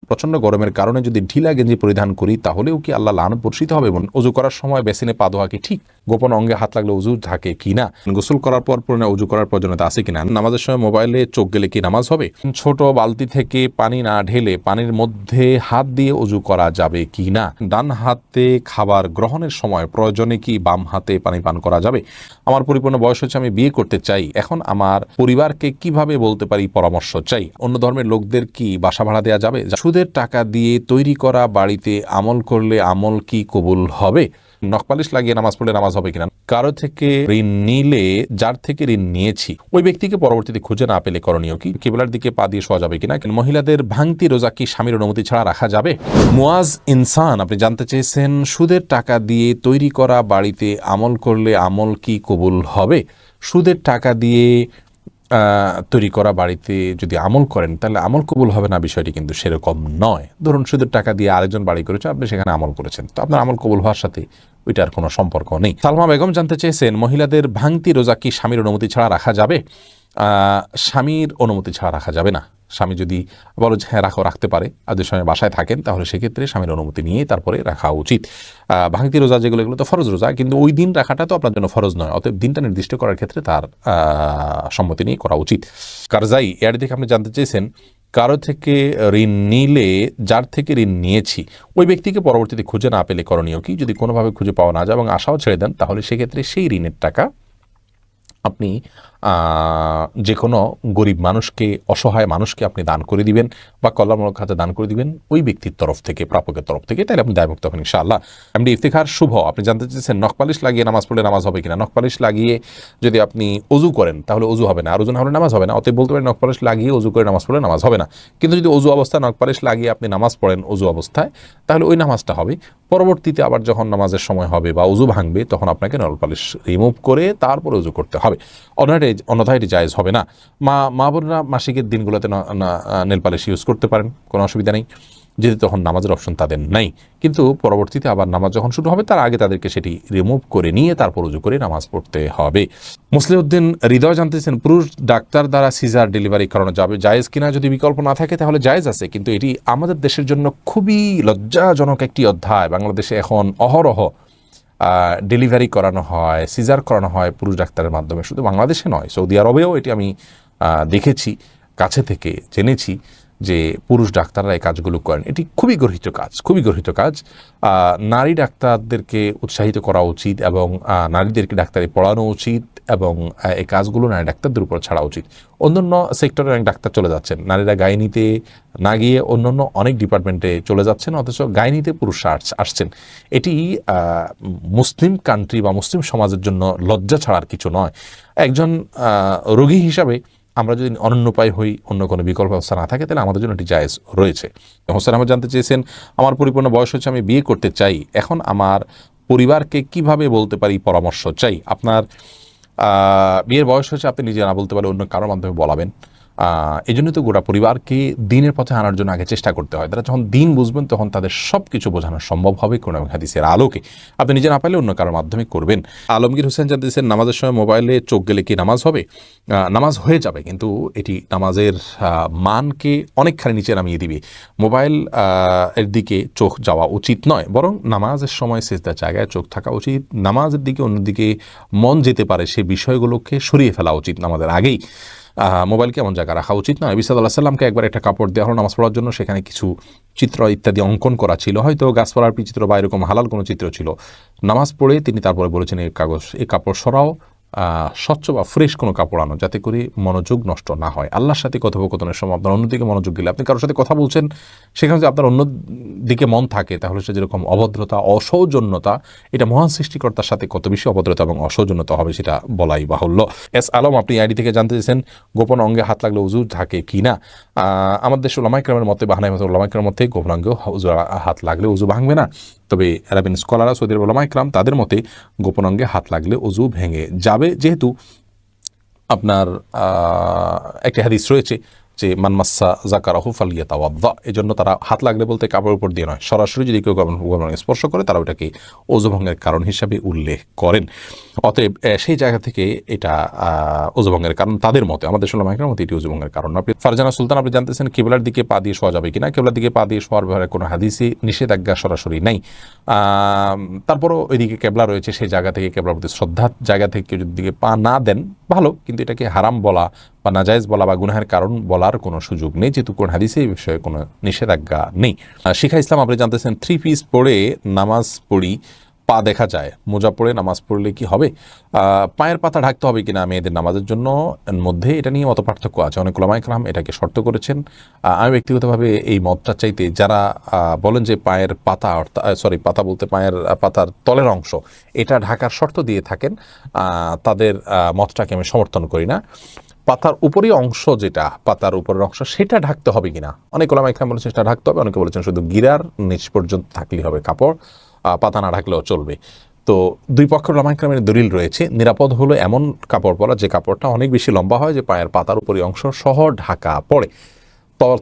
প্রচণ্ড গরমের কারণে যদি ঢিলা গেঞ্জি পরিধান করি তাহলেও কি আল্লাহ লানত বর্ষিত হবে? অজু করার সময় বেসিনে পা ধোয়া কি ঠিক? গোপন অঙ্গে হাত লাগলে উজু থাকে কি না? গোসল করার পর পুরনো উজু করার প্রয়োজনীয়তা আছে কিনা? নামাজের সময় মোবাইলে চোখ গেলে কি নামাজ হবে? ছোট বালতি থেকে পানি না ঢেলে পানির মধ্যে হাত দিয়ে উজু করা যাবে কি না? ডান হাতে খাবার গ্রহণের সময় প্রয়োজনে কি বাম হাতে পানি পান করা যাবে? আমার পরিপূর্ণ বয়স হচ্ছে, আমি বিয়ে করতে চাই, এখন আমার পরিবারকে কিভাবে বলতে পারি পরামর্শ চাই? অন্য ধর্মের লোকদের কি বাসা ভাড়া দেওয়া যাবে? সুদের টাকা দিয়ে তৈরি করা বাড়িতে আমল করলে আমল কি কবুল হবে? নখপালিশ লাগিয়ে নামাজ পড়লে নামাজ হবে কিনা? কারো থেকে ঋণ নিলে যার থেকে ঋণ নিয়েছি ওই ব্যক্তিকে পরবর্তীতে খুঁজে না পেলে করণীয় কি? কিবলার দিকে পা দিয়ে শোয়া যাবে কিনা? মহিলাদের ভাঙতি রোজা কি স্বামীর অনুমতি ছাড়া রাখা যাবে? মুয়াজ ইনসান, আপনি জানতে চেয়েছেন সুদের টাকা দিয়ে তৈরি করা বাড়িতে আমল করলে আমল কি কবুল হবে? সুদের টাকা দিয়ে তৈরি করা বাড়িতে যদি আমল করেন তাহলে আমল কবুল হবে না, বিষয়টি কিন্তু সেরকম নয়। ধরুন সুদের টাকা দিয়ে আরেকজন বাড়ি করেছে, আপনি সেখানে আমল করেছেন, তো আপনার আমল কবুল হওয়ার সাথে ওইটার কোনো সম্পর্ক নেই। সালমা বেগম জানতে চেয়েছেন মহিলাদের ভাঙতি রোজা কি স্বামীর অনুমতি ছাড়া রাখা যাবে? স্বামীর অনুমতি ছাড়া রাখা যাবে না। স্বামী যদি বলো যে হ্যাঁ রাখো, রাখতে পারে, আর যে সময় বাসায় থাকেন তাহলে সেক্ষেত্রে স্বামীর অনুমতি নিয়ে তারপরে রাখা উচিত। ভাঙতি রোজা যেগুলো, এগুলো তো ফরজ রোজা, কিন্তু ওই দিন রাখাটা তো আপনার জন্য ফরজ নয়, অতএব দিনটা নির্দিষ্ট করার ক্ষেত্রে তার সম্মতি নিয়ে করা উচিত। কারজাই এর থেকে আপনি জানতে চেয়েছেন কারো থেকে ঋণ নিলে যার থেকে ঋণ নিয়েছি ওই ব্যক্তিকে পরবর্তীতে খুঁজে না পেলে করণীয় কি? যদি কোনোভাবে খুঁজে পাওয়া না যায় এবং আশাও ছেড়ে দেন তাহলে সেক্ষেত্রে সেই ঋণের টাকা আপনি যে কোনো গরিব মানুষকে, অসহায় মানুষকে আপনি দান করে দিবেন বা কল্যাণমূলক খাতে দান করে দিবেন ওই ব্যক্তির তরফ থেকে, প্রাপকের তরফ থেকে, তাহলে আপনি দায়মুক্ত হবেন ইনশাআল্লাহ। এমডি ইফতিখার শুভ, আপনি জানতে চেয়েছেন নখপালিশ লাগিয়ে নামাজ পড়লে নামাজ হবে কিনা? নখপালিশ লাগিয়ে যদি আপনি অজু করেন তাহলে অজু হবে না, আর ওজু না হলে নামাজ হবে না, অতএব বলতে পারেন নখপালিশ লাগিয়ে অজু করে নামাজ পড়লে নামাজ হবে না। কিন্তু যদি অজু অবস্থায় নখপালিশ লাগিয়ে আপনি নামাজ পড়েন অজু অবস্থায়, তাহলে ওই নামাজটা হবে। পরবর্তীতে আবার যখন নামাজের সময় হবে বা অজু ভাঙবে তখন আপনাকে নখপালিশ রিমুভ করে তারপর অজু করতে হবে, অন্যথায় এটি জায়েজ হবে না। মা বোনরা মাসিকের দিনগুলোতে নেল পালিশ ইউজ করতে পারেন, কোনো অসুবিধা নেই, যেহেতু তখন নামাজের অপশন তাদের নাই। কিন্তু পরবর্তীতে আবার নামাজ যখন শুরু হবে তার আগে তাদেরকে সেটি রিমুভ করে নিয়ে তারপর উজু করে নামাজ পড়তে হবে। মুসলিউদ্দিন হৃদয় জানতেছেন পুরুষ ডাক্তার দ্বারা সিজার ডেলিভারি করানো যাবে, জায়েজ কিনা? যদি বিকল্প না থাকে তাহলে জায়েজ আছে, কিন্তু এটি আমাদের দেশের জন্য খুবই লজ্জাজনক একটি অধ্যায়। বাংলাদেশে এখন অহরহ ডেলিভারি করানো হয়, সিজার করানো হয় পুরুষ ডাক্তারের মাধ্যমে। শুধু বাংলাদেশে নয়, সৌদি আরবেও এটি আমি দেখেছি, কাছে থেকে জেনেছি যে পুরুষ ডাক্তাররা এই কাজগুলো করেন। এটি খুবই গর্হিত কাজ, খুবই গর্হিত কাজ। নারী ডাক্তারদেরকে উৎসাহিত করা উচিত এবং নারীদেরকে ডাক্তারি পড়ানো উচিত এবং এই কাজগুলো নারী ডাক্তারদের উপর ছাড়া উচিত। অন্যান্য সেক্টরে অনেক ডাক্তার চলে যাচ্ছেন, নারীরা গাইনিতে না গিয়ে অন্যান্য অনেক ডিপার্টমেন্টে চলে যাচ্ছেন, অথচ গাইনিতে পুরুষরা আসছেন। এটি মুসলিম কান্ট্রি বা মুসলিম সমাজের জন্য লজ্জা ছাড়ার কিছু নয়। একজন রোগী হিসাবে আমরা যদি অনন্য উপায় হই, অন্য কোনো বিকল্প ব্যবস্থা না থাকে, তাহলে আমাদের জন্য এটি জায়েজ রয়েছে। হোসেন আহমেদ জানতে চেয়েছেন আমার পরিপূর্ণ বয়স হচ্ছে, আমি বিয়ে করতে চাই, এখন আমার পরিবারকে কিভাবে বলতে পারি পরামর্শ চাই? আপনার বিয়ের বয়স হচ্ছে, আপনি নিজে না বলতে পারলে অন্য কারোর মাধ্যমে বলাবেন। এই জন্য তো গোটা পরিবারকে দিনের পথে আনার জন্য আগে চেষ্টা করতে হয়। তারা যখন দিন বুঝবেন তখন তাদের সব কিছু বোঝানো সম্ভব হবে কোরআন এবং হাদিসের আলোকে। আপনি নিজে না পারলে অন্য কারোর মাধ্যমে করবেন। আলমগীর হোসেন জানতেছেন নামাজের সময় মোবাইলে চোখ গেলে কি নামাজ হবে? নামাজ হয়ে যাবে, কিন্তু এটি নামাজের মানকে অনেকখানি নিচে নামিয়ে দিবে। মোবাইল এর দিকে চোখ যাওয়া উচিত নয়, বরং নামাজের সময় সিজদার জায়গায় চোখ থাকা উচিত। নামাজের দিকে অন্যদিকে মন যেতে পারে সে বিষয়গুলোকে সরিয়ে ফেলা উচিত নামাজের আগেই। মোবাইলকে এমন জায়গা রাখা উচিত নয়। নবী সাল্লাল্লাহু আলাইহি সাল্লামকে একবার একটা কাপড় দেওয়া হলো নামাজ পড়ার জন্য, সেখানে কিছু চিত্র ইত্যাদি অঙ্কন করা ছিল, হয়তো গাছপালার চিত্র বা এরকম হালাল কোনো চিত্র ছিল। নামাজ পড়ে তিনি তারপরে বলেছেন এই কাপড় সরাও, স্বচ্ছ বা ফ্রেশ কোনো কাপড় আনো, যাতে করে মনোযোগ নষ্ট না হয়। আল্লাহর সাথে কথোপকথনের সময় আপনার অন্যদিকে মনোযোগ দিলে, আপনি কারোর সাথে কথা বলছেন, সেখানে যদি আপনার অন্য দিকে মন থাকে তাহলে সে যেরকম অভদ্রতা, অসৌজন্যতা, এটা মহান সৃষ্টিকর্তার সাথে কত বেশি অভদ্রতা এবং অসৌজন্যতা হবে সেটা বলাই বাহুল্য। এস আলম, আপনি আইডি থেকে জানতে চেয়েছেন গোপন অঙ্গে হাত লাগলে উজু থাকে কি না? আমাদের দেশ ওলামা ইকরামের মতে, বাহানাই মতে ওলামা ইকরামের মতে গোপন অঙ্গে হাত লাগলে উজু ভাঙবে না। তবে আরবিন স্কলাররা, সৌদি আরবের ওলামা ইকরাম, তাদের মতে গোপন অঙ্গে হাত লাগলে উজু ভেঙে যাবে, যেহেতু আপনার একটি হাদিস রয়েছে যে মানমাসা জাকারাহু ফালিয়াতাওয়াদ্দা, এই জন্য তারা হাত লাগলে বলতে কাপড়ের উপর দিয়ে নয়, সরাসরি যদি কেউ স্পর্শ করে তারা ওটাকে ওযু ভঙ্গের কারণ হিসাবে উল্লেখ করেন। অতএব সেই জায়গা থেকে এটা ওযু ভঙ্গের কারণ তাদের মতে, আমাদের উলামা ইকরামের মতে এটি ওযু ভঙ্গের কারণ। আপনি ফারজানা সুলতান, আপনি জানতেছেন কিবলার দিকে পা দিয়ে শোয়া যাবে কিনা। কিবলার দিকে পা দিয়ে শোয়ার ব্যাপারে কোনো হাদিসই নিষেধাজ্ঞা সরাসরি নাই। তারপরও ওইদিকে কেবলা রয়েছে, সেই জায়গা থেকে কেবলার প্রতি শ্রদ্ধার জায়গা থেকে কেউ যদি দিকে পা না দেন ভালো, কিন্তু এটাকে হারাম বলা বা নাজায়েজ বলা বা গুনাহের কারণ বলার কোনো সুযোগ নেই, যেহেতু কোন হাদিসে এই বিষয়ে কোনো নিষেধাজ্ঞা নেই। শিখা ইসলাম, আপনি জানতেছেন 3 পিস পরে নামাজ পড়ি, পা দেখা যায়, মোজা পরে নামাজ পড়লে কি হবে? পায়ের পাতা ঢাকতে হবে কিনা মেয়েদের নামাজের জন্য মধ্যে এটা নিয়ে মত পার্থক্য আছে। অনেক উলামা ইকরাম এটাকে শর্ত করেছেন। আমি ব্যক্তিগতভাবে এই মতটা চাইতে যারা বলেন যে পায়ের পাতা, পাতা বলতে পায়ের পাতার তলের অংশ এটা ঢাকার শর্ত দিয়ে থাকেন, তাদের মতটাকে আমি সমর্থন করি না। পাতার উপরই অংশ, যেটা পাতার উপরের অংশ সেটা ঢাকতে হবে কিনা, অনেক উলামা ইকরাম বলেছেন সেটা ঢাকতে হবে, অনেকে বলেছেন শুধু গিরার নিচ পর্যন্ত থাকলেই হবে কাপড়, পাতা না ঢাকলেও চলবে। তো দুই পক্ষের উলামা ইকরামের দলিল রয়েছে। নিরাপদ হলো এমন কাপড় পরা যে কাপড়টা অনেক বেশি লম্বা হয়, যে পায়ের পাতার উপরই অংশ সহ ঢাকা পড়ে।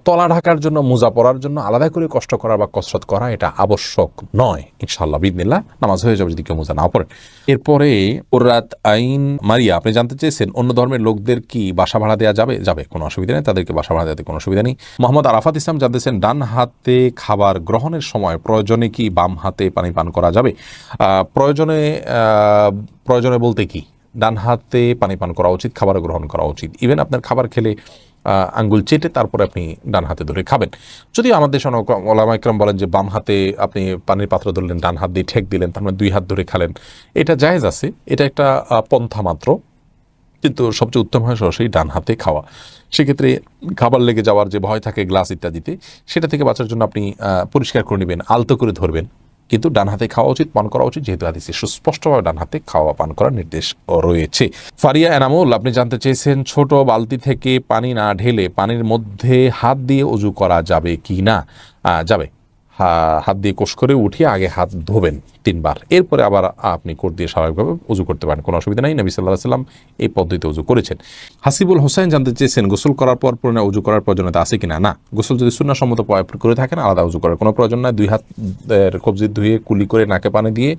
তলা ঢাকার জন্য, মোজা পরার জন্য আলাদা করে কষ্ট করা বা কসরত করা এটা আবশ্যক নয়। ইনশাআল্লাহ বিদিনিল্লাহ নামাজ হয়ে যাবে যদি কেউ মোজা না পড়েন। এরপরে কুররাত আইন মারিয়া, আপনি জানতে চেয়েছেন অন্য ধর্মের লোকদের কি বাসা ভাড়া দেওয়া যাবে? যাবে, কোনো অসুবিধা নেই, তাদেরকে বাসা ভাড়া দেওয়াতে কোনো অসুবিধা নেই। মোহাম্মদ আরাফাত ইসলাম জানতেছেন ডান হাতে খাবার গ্রহণের সময় প্রয়োজনে কি বাম হাতে পানি পান করা যাবে? প্রয়োজনে বলতে কি, ডান হাতে পানি পান করা উচিত, খাবার গ্রহণ করা উচিত। ইভেন আপনার খাবার খেলে আঙ্গুল চেটে তারপরে আপনি ডান হাতে ধরে খাবেন। যদি আমাদের ওলামা ইকরাম বলেন যে বাম হাতে আপনি পানির পাত্র ধরলেন, ডান হাত দিয়ে ঠেক দিলেন, তার মানে 2 হাত ধরে খালেন, এটা জায়েজ আছে, এটা একটা পন্থা মাত্র, কিন্তু সবচেয়ে উত্তম হয় সরাসরি ডান হাতে খাওয়া। সেক্ষেত্রে খাবার লেগে যাওয়ার যে ভয় থাকে গ্লাস ইত্যাদিতে, সেটা থেকে বাঁচার জন্য আপনি পরিষ্কার করে নেবেন, আলতো করে ধরবেন, কিন্তু ডান হাতে খাওয়া উচিত, পান করা উচিত, যেহেতু হাদিসে সুস্পষ্টভাবে ডান হাতে খাওয়া পান করার নির্দেশ রয়েছে। ফারিয়া এনামুল, আপনি জানতে চেয়েছেন ছোট বালতি থেকে পানি না ঢেলে পানির মধ্যে হাত দিয়ে ওযু করা যাবে কি না? যাবে। হাত দিয়ে কোষ করে উঠিয়ে আগে হাত ধোবেন 3 বার, এরপরে আবার আপনি কোট দিয়ে স্বাভাবিকভাবে উযু করতে পারেন, কোনো অসুবিধা নেই। নবী সাল্লাল্লাহু আলাইহি ওয়াসাল্লাম এই পদ্ধতিতে উযু করেছেন। হাসিবুল হোসেন জানতে চেয়েছেন গোসল করার পর পুনরায় উযু করার প্রয়োজনীয়তা আছে কিনা? না, গোসল যদি সুন্নাহসম্মত করে থাকেন আলাদা উযু করার কোনো প্রয়োজন নাই। 2 হাতের কবজি ধুয়ে, কুলি করে, নাকে পানি দিয়ে,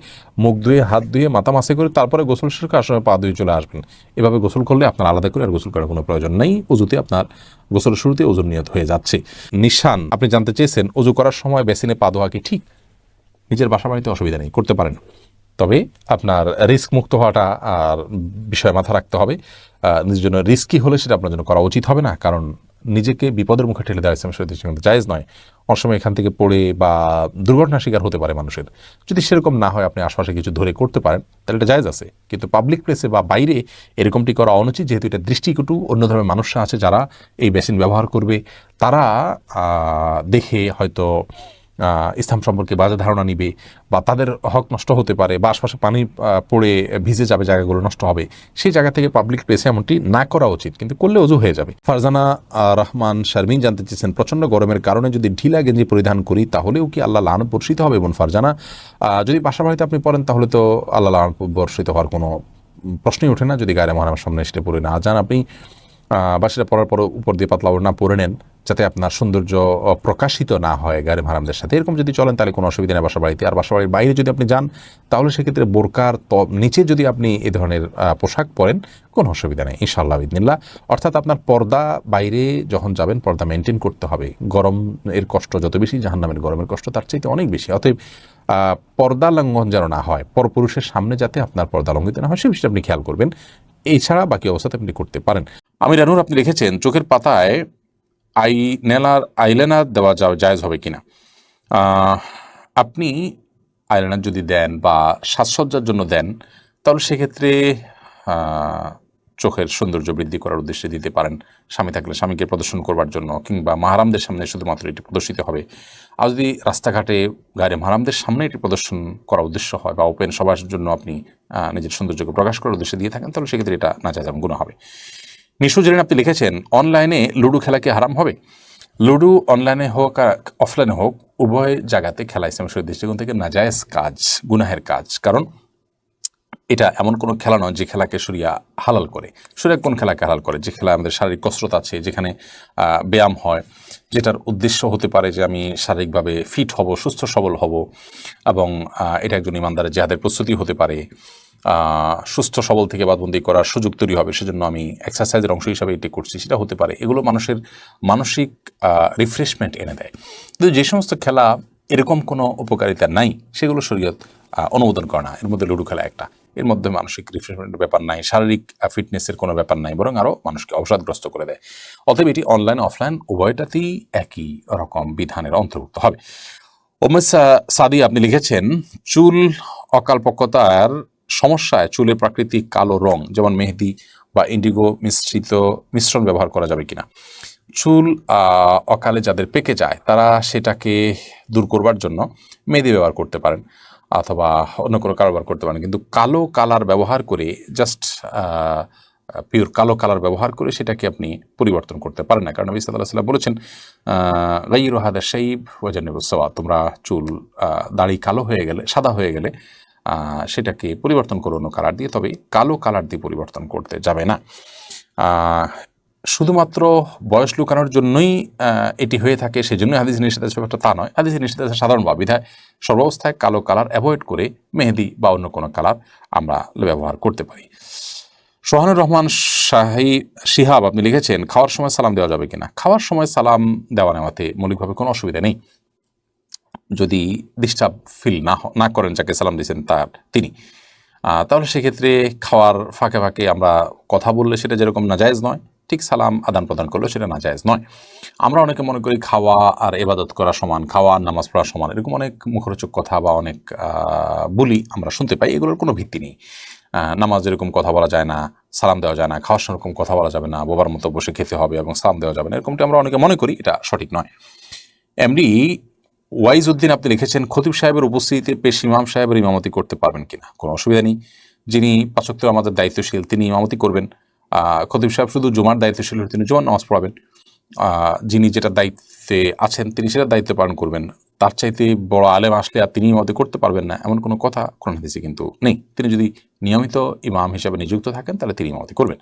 মুখ ধুয়ে, হাত ধুয়ে, মাথা মাসে করে তারপরে গোসল শেষ করে আসার পা ধুয়ে চলে আসবেন। এভাবে গোসল করলে আপনার আলাদা করে আর গোসল করার কোনো প্রয়োজন নেই। উযুতে আপনার গোসলের শুরুতে ওযুর নিয়ত হয়ে যাচ্ছে। নিশান, আপনি জানতে চেয়েছেন ওযু করার সময় বেসিনে পা ধোয়া কি ঠিক? নিজের বাসা বাড়িতে অসুবিধা নেই, করতে পারেন, তবে আপনার রিস্ক মুক্ত হওয়াটা আর বিষয় মাথা রাখতে হবে। নিজের জন্য রিস্কি হলে সেটা আপনার জন্য করা উচিত হবে না, কারণ নিজেকে বিপদের মুখে ঠেলে দেওয়া ইসলামের শরীয়তে কিন্তু জায়েজ নয়। অনেক সময় এখান থেকে পড়ে বা দুর্ঘটনার শিকার হতে পারে মানুষের। যদি সেরকম না হয়, আপনি আশপাশে কিছু ধরে করতে পারেন, তাহলে এটা জায়েজ আছে, কিন্তু পাবলিক প্লেসে বা বাইরে এরকমটি করা অনুচিত, যেহেতু এটা দৃষ্টিকটু। অন্য ধরনের মানুষরা আছে যারা এই বেসিন ব্যবহার করবে, তারা দেখে হয়তো ইসলাম সম্পর্কে বাজে ধারণা নিবে, বা তাদের হক নষ্ট হতে পারে, বা আশপাশে পানি পড়ে ভিজে যাবে, জায়গাগুলো নষ্ট হবে। সেই জায়গা থেকে পাবলিক প্লেসে এমনটি না করা উচিত, কিন্তু করলে ওযু হয়ে যাবে। ফারজানা রহমান শারমিন জানতে চেয়েছেন প্রচণ্ড গরমের কারণে যদি ঢিলা গেঞ্জি পরিধান করি তাহলেও কি আল্লাহ লানত বর্ষিত হবে? এবং ফারজানা, যদি বাসা বাড়িতে আপনি পড়েন তাহলে তো আল্লাহ লানত বর্ষিত হওয়ার কোনো প্রশ্নই ওঠে না, যদি গায়ে মহারামের সামনে এসে পড়ে না যান। আপনি বা সেটা পরার পর উপর দিয়ে পাতলা ওড়না পরে নেন, যাতে আপনার সৌন্দর্য প্রকাশিত না হয় গায়ে হারামদের সাথে। এরকম যদি চলেন তাহলে কোনো অসুবিধা নেই বাসা বাড়িতে। আর বাসা বাড়ির বাইরে যদি আপনি যান, তাহলে সেক্ষেত্রে বোরকার নিচে যদি আপনি এ ধরনের পোশাক পরেন, কোনো অসুবিধা নেই ইনশাআল্লাহ বিদিনিল্লাহ। অর্থাৎ আপনার পর্দা, বাইরে যখন যাবেন পর্দা মেনটেন করতে হবে। গরম এর কষ্ট যত বেশি, জাহান্নামের গরমের কষ্ট তার চাইতে অনেক বেশি। অতএব পর্দা লঙ্ঘন যেন না হয়, পরপুরুষের সামনে যাতে আপনার পর্দা লঙ্ঘিত না হয়, সে বিষয়টা আপনি খেয়াল করবেন। এছাড়া বাকি অবস্থাতে আপনি করতে পারেন। আমি রানুর, আপনি লিখেছেন চোখের পাতায় আইলাইনার দেওয়া জায়েজ হবে কিনা? আপনি আইলাইনার যদি দেন বা সাজসজ্জার জন্য দেন, তাহলে সেক্ষেত্রে চোখের সৌন্দর্য বৃদ্ধি করার উদ্দেশ্যে দিতে পারেন। স্বামী থাকলে স্বামীকে প্রদর্শন করবার জন্য, কিংবা মাহারামদের সামনে শুধুমাত্র এটি প্রদর্শিত হবে। আর যদি রাস্তাঘাটে গায়ে মাহারামদের সামনে এটি প্রদর্শন করার উদ্দেশ্য হয়, বা ওপেন সবার জন্য আপনি নিজের সৌন্দর্যকে প্রকাশ করার উদ্দেশ্যে দিয়ে থাকেন, তাহলে সেক্ষেত্রে এটা না জায়েজ গুনাহ হবে। নিশু জেরিন, আপনি লিখেছেন অনলাইনে লুডো খেলা কি হারাম হবে? লুডো অনলাইনে হোক আর অফলাইনে হোক, উভয় জায়গাতে খেলা ইসলামের শরীয়তের দৃষ্টিকোণ থেকে নাজায়েজ কাজ, গুনাহের কাজ। কারণ এটা এমন কোনো খেলা নয় যে খেলাকে শরিয়া হালাল করে। শরিয়া কোন খেলাকে হালাল করে? যে খেলায় আমাদের শারীরিক কসরত আছে, যেখানে ব্যায়াম হয়, যেটার উদ্দেশ্য হতে পারে যে আমি শারীরিকভাবে ফিট হব, সুস্থ সবল হব, এবং এটা একজন ইমানদারের জিহাদের প্রস্তুতি হতে পারে, সুস্থ সবল থেকে বাদবন্দি করার সুযোগ তৈরি হবে, সেজন্য আমি এক্সারসাইজের অংশ হিসাবে এটি করছি, সেটা হতে পারে। এগুলো মানুষের মানসিক রিফ্রেশমেন্ট এনে দেয়। কিন্তু যে সমস্ত খেলা এরকম কোনো উপকারিতা নাই, সেগুলো শরীয়ত অনুমোদন করে না। এর মধ্যে লুডো খেলা একটা, এর মধ্যে মানসিক রিফ্রেশমেন্টের ব্যাপার নাই, শারীরিক ফিটনেসের কোনো ব্যাপার নাই, বরং আরও মানুষকে অবসাদগ্রস্ত করে দেয়। অতএব এটি অনলাইন অফলাইন উভয়টাতেই একই রকম বিধানের অন্তর্ভুক্ত হবে। সাদি আপনি লিখেছেন, চুল অকালপক্বতার সমস্যায় চুলের প্রাকৃতিক কালো রং যেমন মেহেদি বা ইন্ডিগো মিশ্রণ ব্যবহার করা যাবে কিনা? চুল অকালে যাদের পেকে যায় তারা সেটাকে দূর করবার জন্য মেহেদি ব্যবহার করতে পারেন অথবা অন্য কোনো কারবার করতে পারেন, কিন্তু কালো কালার ব্যবহার করে জাস্ট পিওর কালো কালার ব্যবহার করে সেটাকে আপনি পরিবর্তন করতে পারেন না। কারণ নবী সাল্লাল্লাহু আলাইহি ওয়াসাল্লাম বলেছেন, গায়্যিরু হাদা শাইব ওয়াজান্নিবুস সাওয়াদ, তোমরা চুল দাড়ি কালো হয়ে গেলে, সাদা হয়ে গেলে সেটাকে পরিবর্তন করো অন্য কালার দিয়ে, তবে কালো কালার দিয়ে পরিবর্তন করতে যাবে না। শুধুমাত্র বয়স লুকানোর জন্যই এটি হয়ে থাকে, সেজন্যই হাদিস নিষেধ আছে ব্যাপারটা তা নয়। হাদিস নিষেধ আছে সাধারণভাবে, বিধায় সর্বাবস্থায় কালো কালার অ্যাভয়েড করে মেহেদি বা অন্য কোনো কালার আমরা ব্যবহার করতে পারি। সোহানুর রহমান শিহাব আপনি লিখেছেন, খাওয়ার সময় সালাম দেওয়া যাবে কিনা? খাওয়ার সময় সালাম দেওয়া নেওয়াতে মৌলিকভাবে কোনো অসুবিধা নেই, যদি ডিস্টার্ব ফিল না করেন যাকে সালাম দিয়েছেন তিনি, তাহলে সেক্ষেত্রে খাওয়ার ফাঁকে ফাঁকে আমরা কথা বললে সেটা যেরকম নাজায়েজ নয়, ঠিক সালাম আদান প্রদান করলে সেটা নাজায়েজ নয়। আমরা অনেকে মনে করি খাওয়া আর ইবাদত করা সমান, খাওয়া আর নামাজ পড়া সমান, এরকম অনেক মুখরোচক কথা বা অনেক বলি আমরা শুনতে পাই, এগুলোর কোনো ভিত্তি নেই। নামাজ এরকম কথা বলা যায় না, সালাম দেওয়া যায় না, খাওয়ার সময় এরকম কথা বলা যাবে না, বোবার মতো বসে খেতে হবে এবং সালাম দেওয়া যাবে না, এরকমটা আমরা অনেকে মনে করি, এটা সঠিক নয়। এমডি ওয়াইজ উদ্দিন আপনি লিখেছেন, খতিব সাহেবের উপস্থিতিতে পেশ ইমাম সাহেবের ইমামতি করতে পারবেন কিনা? কোনো অসুবিধা নেই। যিনি পাঁচ ওয়াক্ত আমাদের দায়িত্বশীল তিনি ইমামতি করবেন। খতিব সাহেব শুধু জুমার দায়িত্বশীল হলে তিনি জুমার নামাজ পড়াবেন। যিনি যেটা দায়িত্বে আছেন তিনি সেটা দায়িত্ব পালন করবেন। তার চাইতে বড় আলেম আসলে আর তিনি ইমামতি করতে পারবেন না এমন কোনো কথা কোরআন হাদিসে কিন্তু নেই। তিনি যদি নিয়মিত ইমাম হিসেবে নিযুক্ত থাকেন তাহলে তিনি ইমামতি করবেন।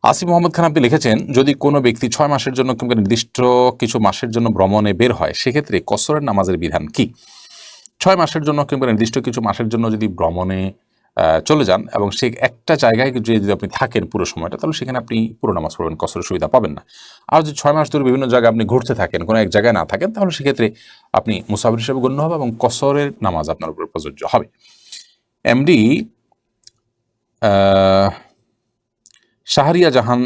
আসিফ মোহাম্মদ খান আপনি লিখেছেন, যদি কোনো ব্যক্তি 6 মাসের জন্য কিংবা নির্দিষ্ট কিছু মাসের জন্য ভ্রমণে বের হয়, সেক্ষেত্রে কসরের নামাজের বিধান কি? 6 মাসের জন্য কিংবা নির্দিষ্ট কিছু মাসের জন্য যদি ভ্রমণে চলে যান এবং সে একটা জায়গায় যদি আপনি থাকেন পুরো সময়টা, তাহলে সেখানে আপনি পুরো নামাজ পড়বেন, কসরের সুবিধা পাবেন না। আর যদি 6 মাস ধরে বিভিন্ন জায়গায় আপনি ঘুরতে থাকেন, কোনো এক জায়গায় না থাকেন, তাহলে সেক্ষেত্রে আপনি মুসাফির হিসেবে গণ্য হবে এবং কসরের নামাজ আপনার উপর প্রযোজ্য হবে। এমডি শাহরিয়া জাহান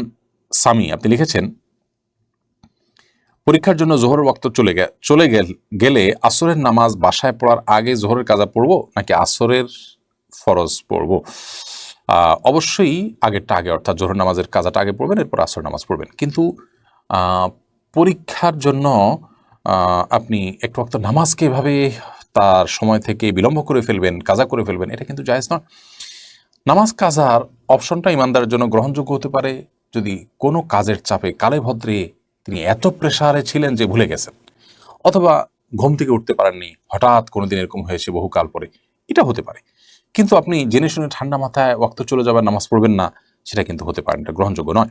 সামি আপনি লিখেছেন, পরীক্ষার জন্য জোহরের ওয়াক্ত চলে গেলে আসরের নামাজ বাসায় পড়ার আগে জোহরের কাজা পড়বো নাকি আসরের ফরজ পড়বো? অবশ্যই আগেরটা আগে, অর্থাৎ জোহর নামাজের কাজাটা আগে পড়বেন, এরপর আসর নামাজ পড়বেন। কিন্তু পরীক্ষার জন্য আপনি একটু ওয়াক্ত নামাজকে এভাবে তার সময় থেকে বিলম্ব করে ফেলবেন, কাজা করে ফেলবেন, এটা কিন্তু জায়েজ নয়। নামাজ কাজার অপশনটা ইমানদারের জন্য গ্রহণযোগ্য হতে পারে যদি কোনো কাজের চাপে কালে ভদ্রে তিনি এত প্রেসারে ছিলেন যে ভুলে গেছেন, অথবা ঘুম থেকে উঠতে পারেননি, হঠাৎ কোনো দিন এরকম হয়েছে বহুকাল পরে, এটা হতে পারে। কিন্তু আপনি জেনে শুনে ঠান্ডা মাথায় ওয়াক্ত চলে যাবেন, নামাজ পড়বেন না, সেটা কিন্তু হতে পারে, এটা গ্রহণযোগ্য নয়।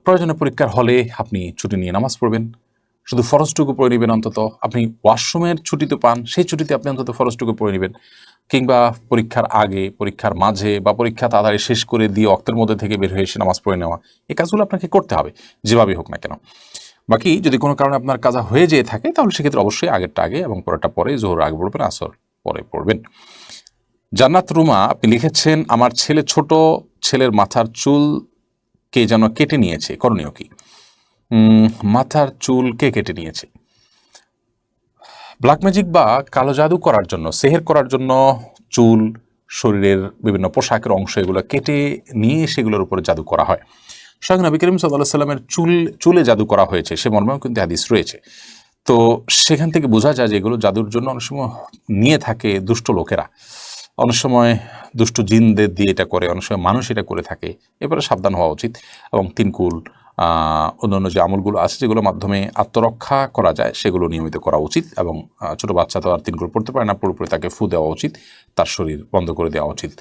প্রয়োজনে পরীক্ষার হলে আপনি ছুটি নিয়ে নামাজ পড়বেন, শুধু ফরজটুকু পড়ে নেবেন। অন্তত আপনি ওয়াশরুমের ছুটি তো পান, সেই ছুটিতে আপনি অন্তত ফরজটুকু পড়ে নেবেন, কিংবা পরীক্ষার আগে, পরীক্ষার মাঝে বা পরীক্ষা তাড়াতাড়ি শেষ করে দিয়ে অক্তের মধ্যে থেকে বের হয়ে এসে নামাজ পড়ে নেওয়া, এই কাজগুলো আপনাকে করতে হবে যেভাবেই হোক না কেন। বাকি যদি কোনো কারণে আপনার কাজা হয়ে যেয়ে থাকে তাহলে সেক্ষেত্রে অবশ্যই আগেরটা আগে এবং পরেরটা পরে, জোহর আগে পড়বেন, আসর পরে পড়বেন। জান্নাত রুমা আপনি লিখেছেন, আমার ছোট ছেলের মাথার চুল কে যেন কেটে নিয়েছে, করণীয় কি? মাথার চুল কে কেটে নিয়েছে? ব্ল্যাক ম্যাজিক বা কালো জাদু করার জন্য, সেহের করার জন্য চুল, শরীরের বিভিন্ন পোশাকের অংশ এগুলো কেটে নিয়ে সেগুলোর উপরে জাদু করা হয়। স্বয়ং নবী করিম সাল্লাল্লাহু আলাইহি সাল্লামের চুলে জাদু করা হয়েছে, সে মর্মেও কিন্তু হাদিস রয়েছে। তো সেখান থেকে বোঝা যায় যে এগুলো জাদুর জন্য অনেক সময় নিয়ে থাকে দুষ্ট লোকেরা, অনেক সময় দুষ্ট জিনদের দিয়ে এটা করে, অনেক সময় মানুষ এটা করে থাকে। এবারে সাবধান হওয়া উচিত এবং 3 কুল অন্যান্য যে আমলগুলো আছে যেগুলোর মাধ্যমে আত্মরক্ষা করা যায় সেগুলো নিয়মিত করা উচিত। এবং ছোটো বাচ্চা তো আর 3 কুল পড়তে পারে না, পুরোপুরি তাকে ফু দেওয়া উচিত, তার শরীর বন্ধ করে দেওয়া উচিত।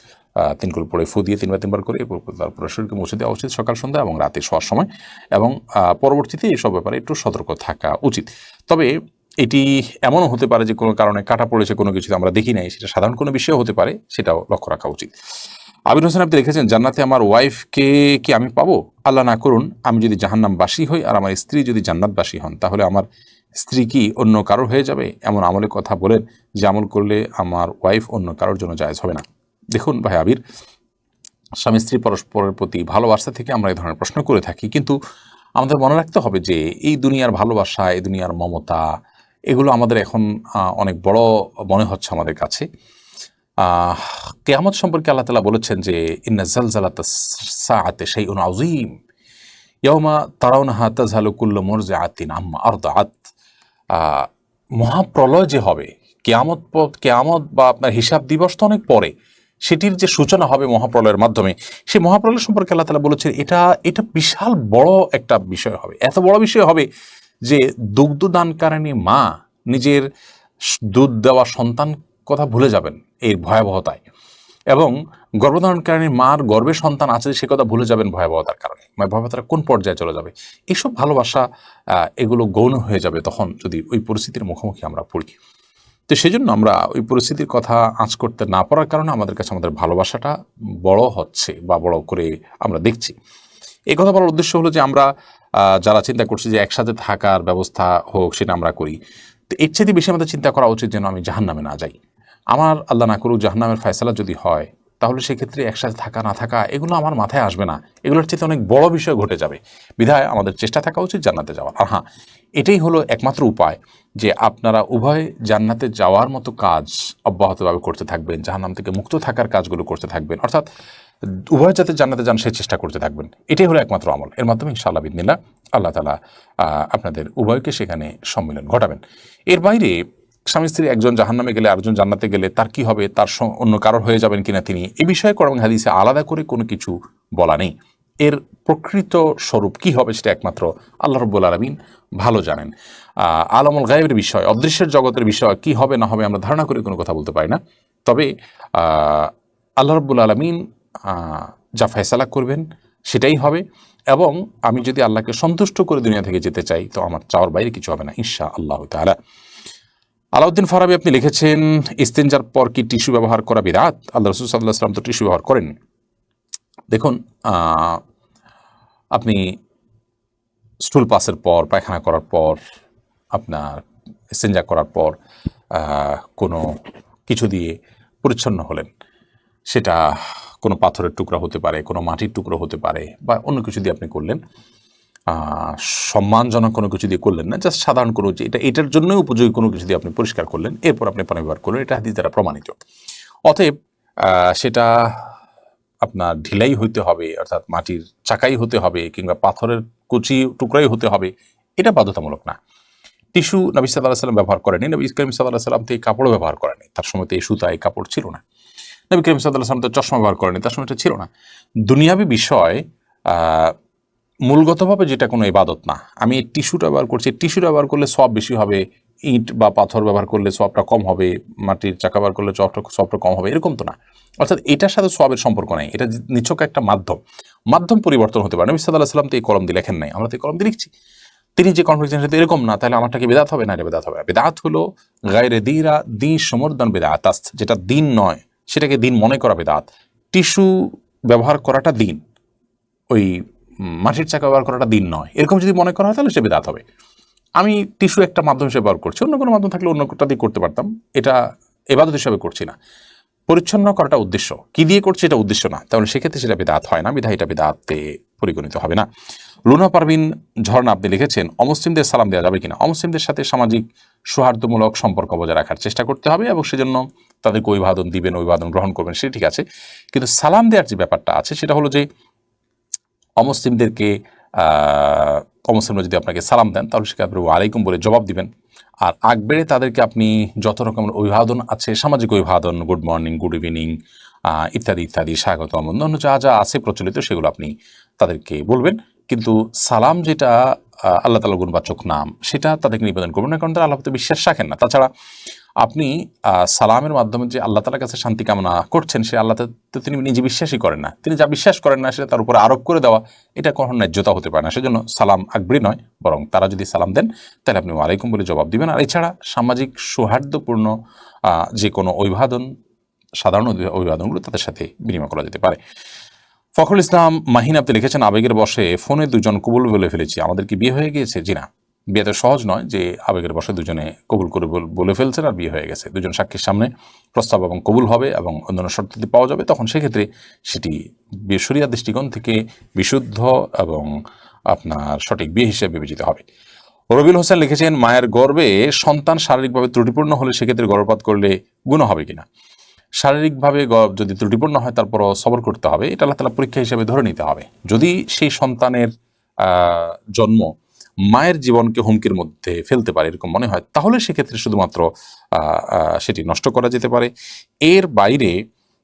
3 কুল পরে ফু দিয়ে 3বার করে তারপরে শরীরকে মুছে দেওয়া উচিত সকাল সন্ধ্যা এবং রাতে শোয়ার সময়। এবং পরবর্তীতে এইসব ব্যাপারে একটু সতর্ক থাকা উচিত। তবে এটি এমনও হতে পারে যে কোনো কারণে কাটা পড়েছে, কোনো কিছুতে আমরা দেখি নাই, সেটা সাধারণ কোনো বিষয় হতে পারে, সেটাও লক্ষ্য রাখা উচিত। আবির হোসেন আপনি লিখেছেন, জান্নাতে আমার ওয়াইফকে কি আমি পাবো? আল্লাহ না করুন আমি যদি জাহান্নামবাসী হই আর আমার স্ত্রী যদি জান্নাতবাসী হন, তাহলে আমার স্ত্রী কি অন্য কারোর হয়ে যাবে? এমন আমলের কথা বলেন যে আমল করলে আমার ওয়াইফ অন্য কারোর জন্য জায়েজ হবে না। দেখুন ভাই আবির, স্বামী স্ত্রী পরস্পরের প্রতি ভালোবাসা থেকে আমরা এই ধরনের প্রশ্ন করে থাকি, কিন্তু আমাদের মনে রাখতে হবে যে এই দুনিয়ার ভালোবাসা, এই দুনিয়ার মমতা, এগুলো আমাদের এখন অনেক বড় মনে হচ্ছে আমাদের কাছে। কিয়ামত সম্পর্কে আল্লাহ তাআলা বলেছেন যে ইন্না জালজালাতাস সাআতি শাইউন আযীম ইয়াওমা তারাউনাহা তাযহালু কুল্লু মুরজিআতিন আম্মা আরদাআত। মহাপ্রলয় যে হবে, কিয়ামত বা আপনার হিসাব দিবস তো অনেক পরে, সেটির যে সূচনা হবে মহাপ্রলয়ের মাধ্যমে, সেই মহাপ্রলয় সম্পর্কে আল্লাহ তাআলা বলেছেন এটা বিশাল বড় একটা বিষয় হবে। এত বড় বিষয় হবে যে দুগ্ধদানকারিণী মা নিজের দুধ দেওয়া সন্তান কথা ভুলে যাবেন এই ভয়াবহতায়, এবং গর্ভধারণকারী মার গর্ভে সন্তান আছে সে কথা ভুলে যাবেন ভয়াবহতার কারণে। ভয়াবহতার কোন পর্যায়ে চলে যাবে, এইসব ভালোবাসা এগুলো গৌণ হয়ে যাবে তখন যদি ওই পরিস্থিতির মুখোমুখি আমরা পড়ি। তো সেই জন্য আমরা ওই পরিস্থিতির কথা আঁচ করতে না পারার কারণে আমাদের কাছে আমাদের ভালোবাসাটা বড় হচ্ছে বা বড় করে আমরা দেখছি। এই কথা বলার উদ্দেশ্য হলো যে আমরা যারা চিন্তা করছি যে একসাথে থাকার ব্যবস্থা হোক, সেটা আমরা করি, তো এর চেয়ে বেশি আমাদের চিন্তা করা উচিত যেন আমি জাহান্নামে না যাই। আমার আল্লাহ না করুক জাহান্নামের ফয়সালা যদি হয়, তাহলে সেক্ষেত্রে একসাথে থাকা না থাকা এগুলো আমার মাথায় আসবে না, এগুলোর চেয়ে অনেক বড় বিষয় ঘটে যাবে। বিধায় আমাদের চেষ্টা থাকা উচিত জান্নাতে যাওয়ার। আর হ্যাঁ, এটাই হলো একমাত্র উপায় যে আপনারা উভয় জান্নাতে যাওয়ার মতো কাজ অব্যাহতভাবে করতে থাকবেন, জাহান্নাম থেকে মুক্ত থাকার কাজগুলো করতে থাকবেন, অর্থাৎ উভয় যাতে জান্নাতে যান সেই চেষ্টা করতে থাকবেন। এটাই হলো একমাত্র আমল। এর মাধ্যমে ইনশাআল্লাহ বিদিনিল্লাহ আল্লাহ তাআলা আপনাদের উভয়কে সেখানে সম্মিলন ঘটাবেন। এর বাইরে স্বামী স্ত্রী একজন জাহান্নামে গেলে আরেকজন জান্নাতে গেলে তার কি হবে, তার অন্য কারোর হয়ে যাবেন কিনা তিনি, এ বিষয়ে কোরআন হাদিসে আলাদা করে কোনো কিছু বলা নেই। এর প্রকৃত স্বরূপ কি হবে সেটা একমাত্র আল্লাহ রাব্বুল আলামিন ভালো জানেন। আলামুল গায়েবের বিষয়, অদৃশ্যের জগতের বিষয় কি হবে না হবে আমরা ধারণা করে কোনো কথা বলতে পারি না। তবে আল্লাহ রাব্বুল আলামিন যা ফয়সালা করবেন সেটাই হবে, এবং আমি যদি আল্লাহকে সন্তুষ্ট করে দুনিয়া থেকে যেতে চাই তো আমার চাওয়ার বাইরে কিছু হবে না ইনশাআল্লাহ তাআলা। আলাউদ্দিন ফারাবি আপনি লিখেছেন, ইস্তেঞ্জার পর কি টিস্যু ব্যবহার করা বিদআত? আল্লাহ রাসূল সাল্লাল্লাহু আলাইহি ওয়াসাল্লাম তো টিস্যু ব্যবহার করেন। দেখুন, আপনি স্টুল পাসের পর, পায়খানা করার পর, আপনার ইস্তেঞ্জা করার পর কোনো কিছু দিয়ে পরিচ্ছন্ন হলেন, সেটা কোনো পাথরের টুকরা হতে পারে, কোনো মাটির টুকরো হতে পারে, বা অন্য কিছু দিয়ে আপনি করলেন, সম্মানজনক কোনো কিছু দিয়ে করলেন না, জাস্ট সাধারণ কোনো যে এটার জন্যই উপযোগী কোনো কিছু দিয়ে আপনি পরিষ্কার করলেন, এরপর আপনি পানি ব্যবহার করলেন, এটা হাদিস দ্বারা প্রমাণিত। অতএব সেটা আপনার ঢিলাই হইতে হবে, অর্থাৎ মাটির চাকাই হতে হবে, কিংবা পাথরের কুচি টুকরাই হতে হবে, এটা বাধ্যতামূলক না। টিস্যু নবী সাল্লাল্লাহু আলাইহি ওয়াসাল্লাম ব্যবহার করেনি, নবী করিম সাল্লাল্লাহু আলাইহি ওয়াসাল্লাম তো এই কাপড়ও ব্যবহার করেনি, তার সময় তো এই সুতা এই কাপড় ছিল না। নবী করিম সাল্লাল্লাহু আলাইহি ওয়াসাল্লাম তো চশমা ব্যবহার করেনি, তার সময় এটা ছিল না। দুনিয়াবী বিষয় মূলগতভাবে যেটা কোনো ইবাদত না। আমি টিস্যুটা ব্যবহার করছি, টিস্যুটা ব্যবহার করলে সওয়াব বেশি হবে, ইট বা পাথর ব্যবহার করলে সওয়াবটা কম হবে, মাটির চাকা ব্যবহার করলে সওয়াবটা কম হবে, এরকম তো না। অর্থাৎ এটার সাথে সওয়াবের সম্পর্ক নেই, এটা নিছক একটা মাধ্যম পরিবর্তন হতে পারে। নবী সাল্লাল্লাহু আলাইহি ওয়াসাল্লাম তো এই কলম দিয়ে লেখেন নাই, আমরা তো এই কলম দিয়ে লিখছি। তিনি যে কনফিডেন্স সাথে এরকম না, তাহলে আমারটা কি বিদআত হবে? না, এটা বিদআত হবে। বিদআত হলো গায়রে দিরা দিন সমর্দন বিদআত, যেটা দিন নয় সেটাকে দিন মনে করা বিদআত। টিস্যু ব্যবহার করাটা দিন, ওই মাটির চাকা ব্যবহার করাটা দিন নয়, এরকম যদি মনে করা হয় তাহলে সে বিদআত হবে। আমি টিস্যু একটা মাধ্যম হিসেবে ব্যবহার করছি, অন্য কোনো মাধ্যম থাকলে অন্য কোনটা দিয়ে করতে পারতাম, এটা ইবাদত হিসাবে করছি না। পরিচ্ছন্ন করাটা উদ্দেশ্য, কি দিয়ে করছে এটা উদ্দেশ্য না, তাহলে সেক্ষেত্রে সেটা বিদআত হয় না, বিধায় এটা বিদআতে পরিগণিত হবে না। লুনা পারভিন ঝর্ণা আপনি লিখেছেন, অমুসলিমদের সালাম দেওয়া যাবে কিনা? অমুসলিমদের সাথে সামাজিক সৌহার্দ্যমূলক সম্পর্ক বজায় রাখার চেষ্টা করতে হবে, এবং সেজন্য তাদেরকে অভিবাদন দিবেন, অভিবাদন গ্রহণ করবেন, সেটা ঠিক আছে। কিন্তু সালাম দেওয়ার যে ব্যাপারটা আছে সেটা হলো যে অমুসলিমদেরকে অমুসলিমরা যদি আপনাকে সালাম দেন তাহলে সেটা আপনি ওয়ালাইকুম বলে জবাব দিবেন। আর আগ বেড়ে তাদেরকে আপনি যত রকমের অভিবাদন আছে, সামাজিক অভিবাদন, গুড মর্নিং, গুড ইভিনিং ইত্যাদি ইত্যাদি, স্বাগতম, অন্যান্য যা যা আছে প্রচলিত, সেগুলো আপনি তাদেরকে বলবেন। কিন্তু সালাম যেটা আল্লাহ তাআলার গুণবাচক নাম, সেটা তাদেরকে নিবেদন করবেন না, কারণ তারা আল্লাহতে বিশ্বাস রাখেন না। তাছাড়া আপনি সালামের মাধ্যমে যে আল্লাহ তাআলার কাছে শান্তি কামনা করছেন, সে আল্লাহ তো তিনি নিজে বিশ্বাসই করেন না। তিনি যা বিশ্বাস করেন না সেটা তার উপরে আরোপ করে দেওয়া, এটা কখনো ন্যায্যতা হতে পারে না। সেজন্য সালাম আকবরী নয়, বরং তারা যদি সালাম দেন তাহলে আপনি ওয়ালাইকুম বলে জবাব দিবেন। আর এছাড়া সামাজিক সৌহার্দ্যপূর্ণ যে কোনো অভিবাদন, সাধারণ অভিবাদনগুলো তাদের সাথে বিনিময় করা যেতে পারে। ফখরুল ইসলাম মাহিন আপনি লিখেছেন, আবেগের বশে ফোনে দুজন কবুল বলে ফেলেছি, আমাদের কি বিয়ে হয়ে গিয়েছে? জি না, বিয়ে তো সহজ নয় যে আবেগের বশে দুজনে কবুল করে বলে ফেলছেন আর বিয়ে হয়ে গেছে। দুজন সাক্ষীর সামনে প্রস্তাব এবং কবুল হবে এবং অন্যান্য শর্তাদি পাওয়া যাবে, তখন সেক্ষেত্রে সেটি শরিয়ার দৃষ্টিকোণ থেকে বিশুদ্ধ এবং আপনার সঠিক বিয়ে হিসেবে বিবেচিত হবে। রবিউল হোসেন লিখেছেন, মায়ের গর্ভে সন্তান শারীরিকভাবে ত্রুটিপূর্ণ হলে সেক্ষেত্রে গর্ভপাত করলে গুনাহ হবে কিনা? শারীরিকভাবে যদি ত্রুটিপূর্ণ হয় তারপরও সবর করতে হবে, এটা আল্লাহ তাআলা পরীক্ষা হিসেবে ধরে নিতে হবে। যদি সেই সন্তানের জন্ম মায়ের জীবনকে হুমকির মধ্যে ফেলতে পারে এরকম মনে হয়, তাহলে সেক্ষেত্রে শুধুমাত্র সেটি নষ্ট করা যেতে পারে। এর বাইরে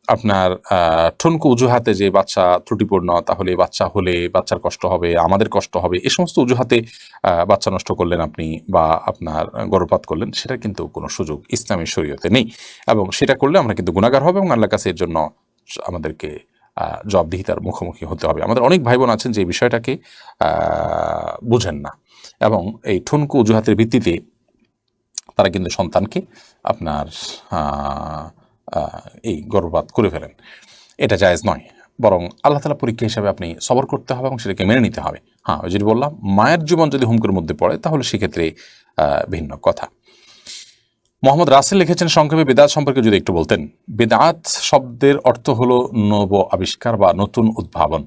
আপনার ঠুনকো অজুহাতে যে বাচ্চা ত্রুটিপূর্ণ, তাহলে বাচ্চা হলে বাচ্চার কষ্ট হবে, আমাদের কষ্ট হবে, এ সমস্ত অজুহাতে বাচ্চা নষ্ট করলেন আপনি বা আপনার গর্ভপাত করলেন, সেটা কিন্তু কোনো সুযোগ ইসলামী শরীয়তে নেই, এবং সেটা করলে আমরা কিন্তু গুনাহগার হবে এবং আল্লাহর কাছে এর জন্য আমাদেরকে জবাবদিহিতার মুখোমুখি হতে হবে। আমাদের অনেক ভাই বোন আছেন যে এই বিষয়টাকে বুঝেন না, এবং এই ঠুনকো অজুহাতের ভিত্তিতে তারা কিন্তু সন্তানকে আপনার এই গর্ভপাত করে ফেলেন। এটা জায়েজ নয়, বরং আল্লাহ তাআলা পরীক্ষা হিসাবে আপনি সবর করতে হবে এবং সেটাকে মেনে নিতে হবে। হ্যাঁ, ওই যদি বললাম মায়ের জীবন যদি হুমকির মধ্যে পড়ে তাহলে সেক্ষেত্রে ভিন্ন কথা। মোহাম্মদ রাসেল লিখেছেন, সংক্ষেপে বেদাত সম্পর্কে যদি একটু বলতেন। বেদাত শব্দের অর্থ হলো নব আবিষ্কার বা নতুন উদ্ভাবন।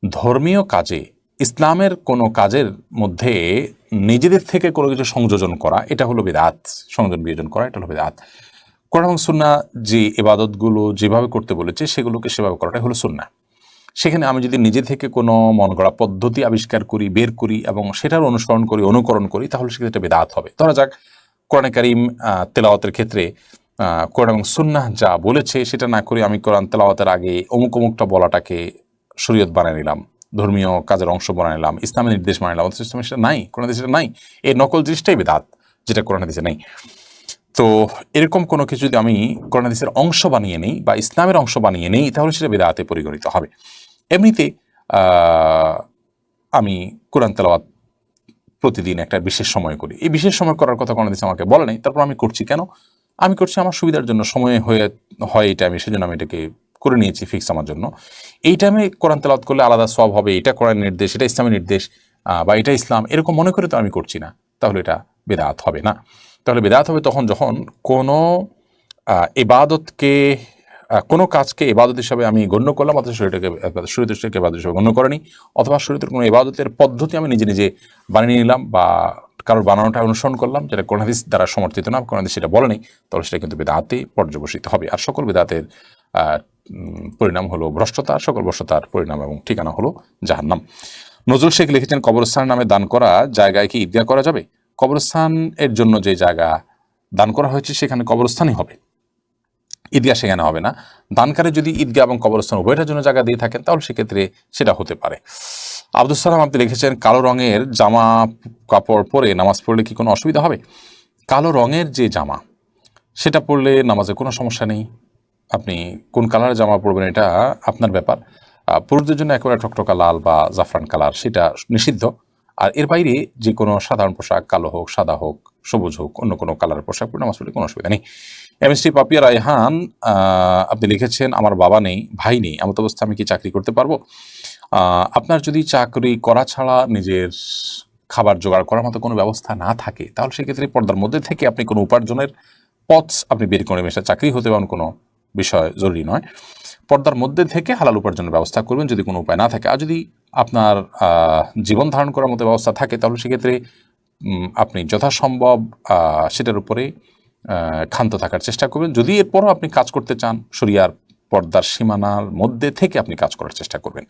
ধর্মীয় কাজে, ইসলামের কোনো কাজের মধ্যে নিজেদের থেকে কোনো কিছু সংযোজন করা, এটা হলো বেদাত। সংযোজন বিয়োজন করা, এটা হলো বেদাত। কোরআন এবং সুন্নাহ যে ইবাদতগুলো যেভাবে করতে বলেছে সেগুলোকে সেভাবে করাটাই হলো সুন্নাহ। সেখানে আমি যদি নিজে থেকে কোনো মন গড়া পদ্ধতি আবিষ্কার করি, বের করি এবং সেটার অনুসরণ করি, অনুকরণ করি, তাহলে সেক্ষেত্রে বেদাত হবে। ধরা যাক কোরআনে কারীম তেলাওয়াতের ক্ষেত্রে কোরআন এবং সুন্নাহ যা বলেছে সেটা না করে আমি কোরআন তেলাওয়াতের আগে অমুক অমুকটা বলাটাকে শরীয়ত বানিয়ে নিলাম, ধর্মীয় কাজের অংশ বানিয়ে নিলাম, ইসলামের নির্দেশ বানিয়ে নিলাম। ইসলামে সেটা নাই, কোরআন হাদিসে সেটা নাই। এই নকল জিনিসটাই বেদাত, যেটা কোরআন হাদিসে নেই। তো এরকম কোনো কিছু যদি আমি কোরআন হাদিসের অংশ বানিয়ে নেই বা ইসলামের অংশ বানিয়ে নেই, তাহলে সেটা বেদাতে পরিগণিত হবে। এমনিতে আমি কোরআন তেলাওয়াত প্রতিদিন একটা বিশেষ সময় করি, এই বিশেষ সময় করার কথা কোরআন হাদিসে আমাকে বলে নাই, তারপর আমি করছি কেন? আমি করছি আমার সুবিধার জন্য, সময় হয় এই টাইমে, সেজন্য আমি এটাকে করে নিয়েছি ফিক্স আমার জন্য। এই টাইমে কোরআন তেলাওয়াত করলে আলাদা সওয়াব হবে, এটা কোরআনের নির্দেশ, এটা ইসলামের নির্দেশ বা এটা ইসলাম, এরকম মনে করে তো আমি করছি না, তাহলে এটা বেদাত হবে না। তাহলে বেদাত হবে তখন যখন কোনো ইবাদতকে, কোনো কাজকে ইবাদত হিসাবে আমি গণ্য করলাম, অথচ শরীরটাকে ইবাদত হিসাবে গণ্য করেনি, অথবা শরীয়তের কোনো ইবাদতের পদ্ধতি আমি নিজে নিজে বানিয়ে নিলাম বা কারোর বানানোটা অনুসরণ করলাম, যেটা কোরআন হাদিস দ্বারা সমর্থিত না, কোরআন হাদিস সেটা বলেনি, তাহলে সেটা কিন্তু বেদাতে পর্যবসিত হবে। আর সকল বেদাতের পরিণাম হলো ভ্রষ্টতা, সকল ভ্রষ্টতার পরিণাম এবং ঠিকানা হলো জাহান্নাম। নজরুল শেখ লিখেছেন, কবরস্থান নামে দান করা জায়গায় কি ঈদগাহ করা যাবে? কবরস্থান এর জন্য যে জায়গা দান করা হয়েছে সেখানে কবরস্থানই হবে, ঈদগাহ সেখানে হবে না। দানকারী যদি ঈদগাহ এবং কবরস্থান উভয়টার জন্য জায়গা দিয়ে থাকেন তাহলে সেক্ষেত্রে সেটা হতে পারে। আব্দুল সালাম আপনি লিখেছেন, কালো রঙের জামা কাপড় পরে নামাজ পড়লে কি কোনো অসুবিধা হবে? কালো রঙের যে জামা, সেটা পরলে নামাজে কোনো সমস্যা নেই। আপনি কোন কালারের জামা পরবেন এটা আপনার ব্যাপার। পুরুষদের জন্য একেবারে টকটকা লাল বা জাফরান কালার সেটা নিষিদ্ধ। আর এর বাইরে যে কোনো সাধারণ পোশাক, কালো হোক, সাদা হোক, সবুজ হোক, অন্য কোনো কালারের পোশাক পরে নামাজ পড়লে কোনো অসুবিধা নেই। এমএসটি পাপিয়া রায়হান আপনি লিখেছেন, আমার বাবা নেই, ভাই নেই, এমত অবস্থা আমি কি চাকরি করতে পারবো? আপনার যদি চাকরি করা ছাড়া নিজের খাবার জোগাড় করার মতো কোনো ব্যবস্থা না থাকে, তাহলে সেক্ষেত্রে পর্দার মধ্যে থেকে আপনি কোনো উপার্জনের পথ আপনি বের করে নেবেন। সেটা চাকরি হতে পারেন, কোনো বিষয় জরুরি নয়। পর্দার মধ্যে থেকে হালাল উপার্জনের ব্যবস্থা করবেন যদি কোনো উপায় না থাকে। আর যদি আপনার জীবন ধারণ করার মতো ব্যবস্থা থাকে, তাহলে সেক্ষেত্রে আপনি যথাসম্ভব সেটার উপরে ক্ষান্ত থাকার চেষ্টা করবেন। যদি এরপরও আপনি কাজ করতে চান, শরিয়ার পর্দার সীমানার মধ্যে থেকে আপনি কাজ করার চেষ্টা করবেন।